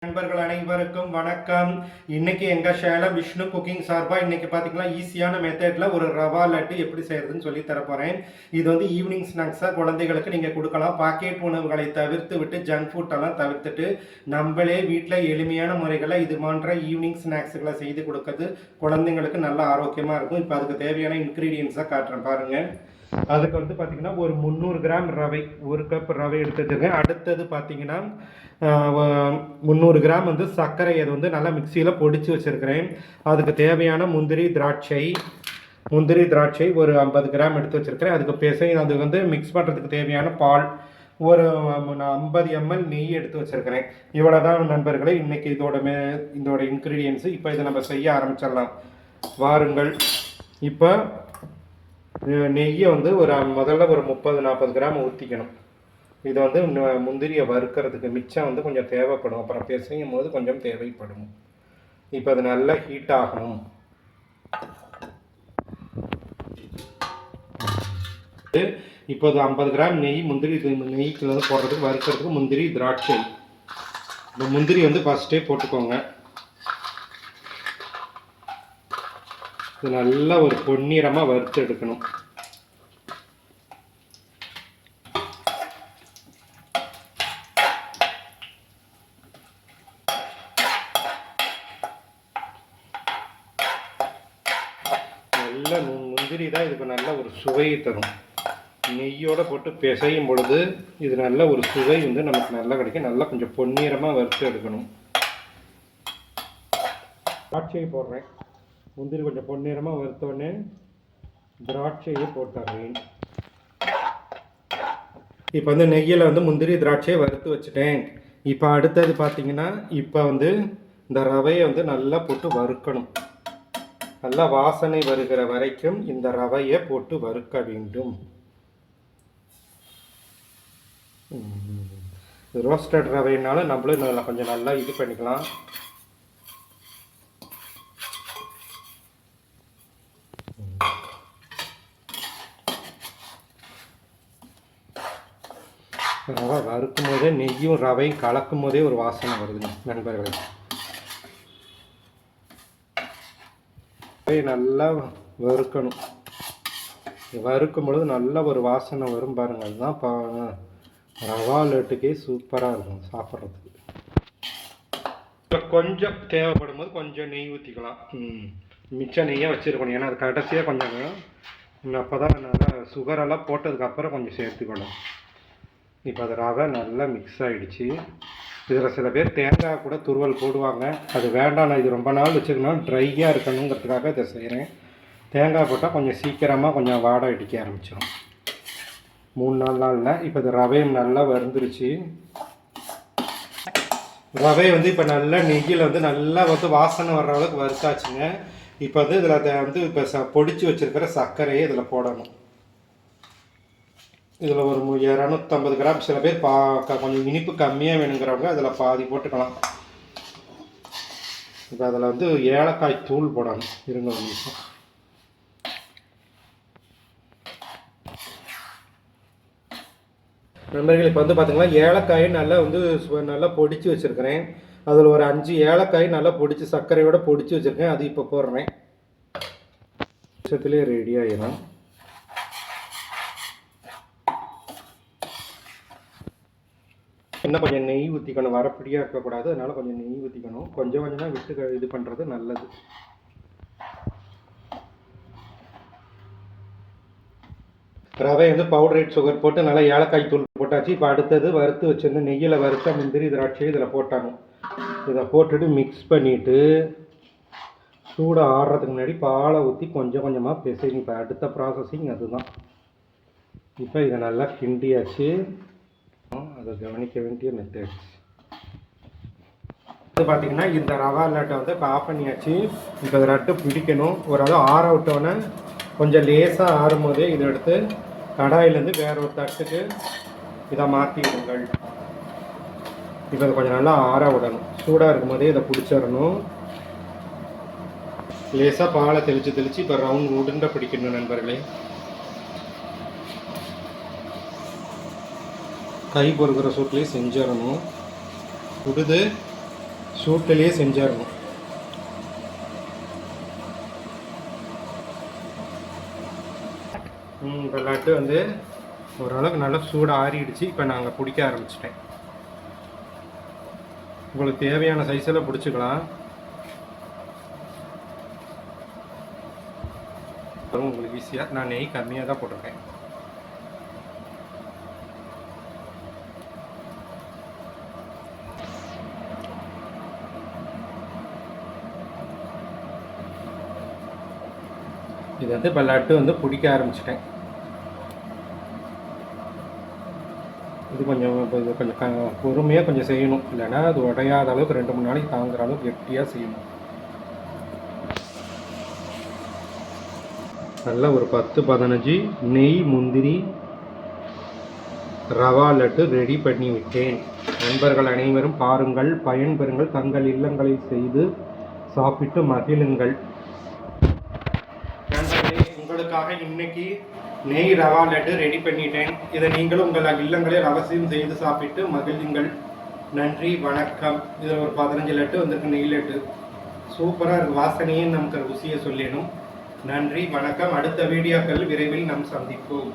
நண்பர்கள் அனைவருக்கும் வணக்கம். இன்னைக்கு எங்க சேலம் விஷ்ணு குக்கிங் சார்பா இன்னைக்கு பாத்தீங்கன்னா ஈஸியான மெத்தட்ல ஒரு ரவா லட்டு எப்படி செய்யறதுன்னு சொல்லி தர போறேன். இது வந்து ஈவினிங் ஸ்நாக்ஸா குழந்தைகளுக்கு நீங்க கொடுக்கலாம். பாக்கெட் உணவுகளை தவிர்த்து விட்டு ஜங்க் ஃபுட் எல்லாம் தவிர்த்துட்டு நம்மளே வீட்டில் எளிமையான முறைகளை இது போன்ற ஈவினிங் ஸ்நாக்ஸுகளை செய்து கொடுக்கறது குழந்தைங்களுக்கு நல்ல ஆரோக்கியமா இருக்கும். இப்போ அதுக்கு தேவையான இன்கிரீடியன்ஸை காட்டுறேன் பாருங்க. அதுக்கு வந்து பார்த்தீங்கன்னா ஒரு 300 கிராம் ரவை, ஒரு கப் ரவை எடுத்து வச்சுருக்கேன். அடுத்தது பார்த்தீங்கன்னா 300 கிராம் வந்து சர்க்கரை, அது வந்து நல்லா மிக்சியில் பொடிச்சு வச்சுருக்கிறேன். அதுக்கு தேவையான முந்திரி திராட்சை ஒரு 50 கிராம் எடுத்து வச்சுருக்கிறேன். அதுக்கு அது வந்து மிக்ஸ் பண்ணுறதுக்கு தேவையான பால் ஒரு 50 ml நெய் எடுத்து வச்சுருக்கிறேன். இவ்வளோ தான் நண்பர்களே இன்றைக்கி இதோட இன்க்ரீடியன்ஸு. இப்போ இதை நம்ம செய்ய ஆரம்பிச்சிடலாம் வாருங்கள். இப்போ நெய்யை வந்து முதல்ல ஒரு 30-40 கிராம் ஊற்றிக்கணும். இதை வந்து முந்திரியை வறுக்கிறதுக்கு மிச்சம் வந்து கொஞ்சம் தேவைப்படும், அப்புறம் பிசையும் போது கொஞ்சம் தேவைப்படும். இப்போ அது நல்லா ஹீட் ஆகணும். இப்போ அது 50 கிராம் நெய் நெய்க்கு வந்து போடுறதுக்கு வறுக்கிறதுக்கு முந்திரி திராட்சை. இந்த முந்திரி வந்து ஃபஸ்ட்டே போட்டுக்கோங்க. இது நல்லா ஒரு பொன்னிறமாக வறுத்து எடுக்கணும். நல்ல முந்திரி தான் இதுக்கு நல்ல ஒரு சுவையை தரும். நெய்யோடு போட்டு பிசையும் பொழுது இது நல்ல ஒரு சுவை வந்து நமக்கு நல்லா கிடைக்கும். நல்லா கொஞ்சம் பொன்னிறமாக வறுத்து எடுக்கணும். திராட்சையை போடுறேன். முந்திரி கொஞ்சம் பொன்னிறமாக வறுத்தோடனே திராட்சையை போட்டுறேன். இப்போ வந்து நெய்யில் வந்து முந்திரி திராட்சையை வறுத்து வச்சுட்டேன். இப்போ அடுத்தது பார்த்தீங்கன்னா இப்போ வந்து இந்த ரவையை வந்து நல்லா போட்டு வறுக்கணும். நல்லா வாசனை வருகிற வரைக்கும் இந்த ரவையை போட்டு வறுக்க வேண்டும். ரோஸ்டட் ரவைனால நம்மளும் கொஞ்சம் நல்லா இது பண்ணிக்கலாம். ரவை வறுக்கும் போதே நெய்யும் ரவையும் கலக்கும் போதே ஒரு வாசனை வருது நண்பர்களே. நல்லா வறுக்கணும். வறுக்கும் பொழுது நல்ல ஒரு வாசனை வரும் பாருங்கள். அதுதான் ரவா லட்டுக்கே சூப்பராக இருக்கும் சாப்பிட்றதுக்கு. கொஞ்சம் தேவைப்படும் போது கொஞ்சம் நெய் ஊற்றிக்கலாம். மிச்ச நெய்யாக வச்சுருக்கணும், ஏன்னா அது கடைசியாக கொஞ்சம் அப்போ தான் நல்லா சுகரெல்லாம் போட்டதுக்கப்புறம் கொஞ்சம் சேர்த்துக்கணும். இப்போ அது ரவை நல்லா மிக்ஸ் ஆகிடுச்சு. இதில் சில பேர் தேங்காய் கூட துருவல் போடுவாங்க. அது வேண்டாம், நான் இது ரொம்ப நாள் வச்சுக்கணும் ட்ரையாக இருக்கணுங்கிறதுக்காக இதை செய்கிறேன். தேங்காய் போட்டால் கொஞ்சம் சீக்கிரமாக கொஞ்சம் வாடை அடிக்க ஆரம்பிச்சிடும். 3-4 நாளில் இப்போ இது ரவையும் நல்லா வறுந்துருச்சு. ரவை வந்து இப்போ நல்லா நெய்யில் வந்து நல்லா வந்து வாசனை வர்ற அளவுக்கு வறுத்தாச்சுங்க. இப்போ வந்து இதில் அதை வந்து இப்போ பொடிச்சு வச்சுருக்கிற சர்க்கரையை இதில் போடணும். இதில் ஒரு 250 கிராம், சில பேர் கொஞ்சம் இனிப்பு கம்மியாக வேணுங்கிறவங்க அதில் பாதி போட்டுக்கலாம். இப்போ அதில் வந்து ஏலக்காய் தூள் போடணும். இருங்க ஒரு நிமிஷம். நண்பர்கள் இப்போ வந்து பார்த்திங்கன்னா ஏலக்காயை நல்லா பொடிச்சு வச்சுருக்கிறேன். அதில் ஒரு 5 ஏலக்காய் நல்லா பொடிச்சு சர்க்கரையோடு பொடிச்சு வச்சுருக்கேன். அது இப்போ போடுறேன். விஷயத்துலேயே ரெடி ஆகிடும். இன்னும் கொஞ்சம் நெய் ஊற்றிக்கணும். வரப்பிடியாக இருக்கக்கூடாது, அதனால் கொஞ்சம் நெய் ஊற்றிக்கணும். கொஞ்சம் தான் விட்டு இது பண்ணுறது நல்லது. ரவை வந்து பவுடரேட் சுகர் போட்டு நல்லா ஏலக்காய் தூள் போட்டாச்சு. இப்போ அடுத்தது வறுத்து வச்சுருந்து நெய்யில் வறுத்த முந்திரி திராட்சை இதில் போட்டாங்க. இதை போட்டுட்டு மிக்ஸ் பண்ணிவிட்டு சூடு ஆடுறதுக்கு முன்னாடி பாலை ஊற்றி கொஞ்சம் கொஞ்சமாக பிசைங்க. இப்போ அடுத்த ப்ராசஸிங் அதுதான். இப்போ இதை நல்லா கிண்டியாச்சு. அதை கவனிக்க வேண்டிய மெத்தட்ஸ் இது பார்த்திங்கன்னா இந்த ரவா லட்டை வந்து இப்போ ஆஃப் பண்ணியாச்சு. இப்போ அதை லட்டு பிடிக்கணும். ஓரளவு ஆற விட்டோன்னே கொஞ்சம் லேசாக ஆறும் போதே இதை எடுத்து கடாயிலேருந்து வேற ஒரு தட்டுக்கு இதை மாற்றிடுங்கள். இப்போ அதை கொஞ்சம் நல்லா ஆற விடணும். சூடாக இருக்கும் போதே இதை பிடிச்சிடணும். லேசாக பாலை தெளித்து இப்போ ரவுண்ட் உருண்டை பிடிக்கணும் நண்பர்களே. கை பொறுக்கிற சூட்லேயே செஞ்சிடணும். சுடுது சூட்டிலேயே செஞ்சிடணும். இப்போ லட்டு வந்து ஓரளவுக்கு நல்லா சூடாக ஆறிடுச்சு. இப்போ நாங்கள் பிடிக்க ஆரம்பிச்சிட்டேன். உங்களுக்கு தேவையான சைஸில் பிடிச்சிக்கலாம். உங்களுக்கு ஈஸியாக நான் நெய் கம்மியாக தான் போட்டிருக்கேன். இது வந்து இப்போ லட்டு வந்து பிடிக்க ஆரம்பிச்சிட்டேன். இது கொஞ்சம் பொறுமையாக கொஞ்சம் செய்யணும், இல்லைன்னா அது உடையாத அளவுக்கு 2-3 நாளைக்கு தாங்குற அளவுக்கு கெட்டியாக செய்யணும். நல்லா ஒரு 10-15 நெய் முந்திரி ரவா லட்டு ரெடி பண்ணி விட்டேன். நண்பர்கள் அனைவரும் பாருங்கள், பயன்பெறுங்கள், தங்கள் இல்லங்களை செய்து சாப்பிட்டு மகிழுங்கள். நண்பர்களே, உங்களுக்காக இன்னைக்கு நெய் ரவா லட்டு ரெடி பண்ணிட்டேன். இதை நீங்களும் உங்கள் இல்லங்களில் அவசியம் செய்து சாப்பிட்டு மகிழுங்கள். நன்றி, வணக்கம். இதில் ஒரு 15 லட்டு வந்திருக்கு, நெய் லட்டு. சூப்பராக இருக்குது. வாசனையே நமக்கு ருசியை சொல்லிடணும். நன்றி, வணக்கம். அடுத்த வீடியோக்கள் விரைவில் நாம் சந்திப்போம்.